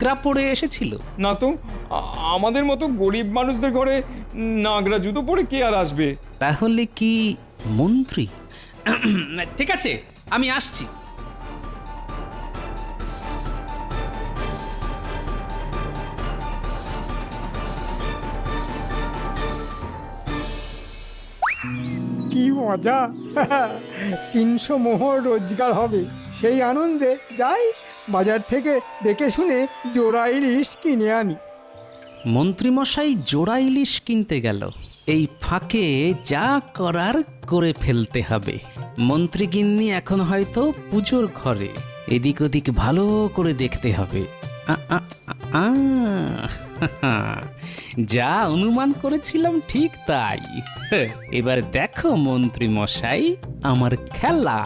নাগরা পরে এসেছিল? না তো, আমাদের মতো গরিব মানুষদের ঘরে নাগরা জুতো পরে কে আর আসবে? তাহলে কি মন্ত্রী? ঠিক আছে, আমি আসছি। কি মজা! 300 মোহর রোজগার হবে। সেই আনন্দে যাই বাজার থেকে দেখে শুনে জোড়া ইলিশ কিনে আনি। মন্ত্রীমশাই জোড়া ইলিশ কিনতে গেল। এই ফাঁকে যা করার করে ফেলতে হবে। মন্ত্রী গিন্নি এখন হয়তো পুজোর ঘরে, এদিক ওদিক ভালো করে দেখতে হবে। আ, আ, আ, যা অনুমান করেছিলাম ঠিক তাই। এবার দেখো মন্ত্রী মশাই আমার খেলা।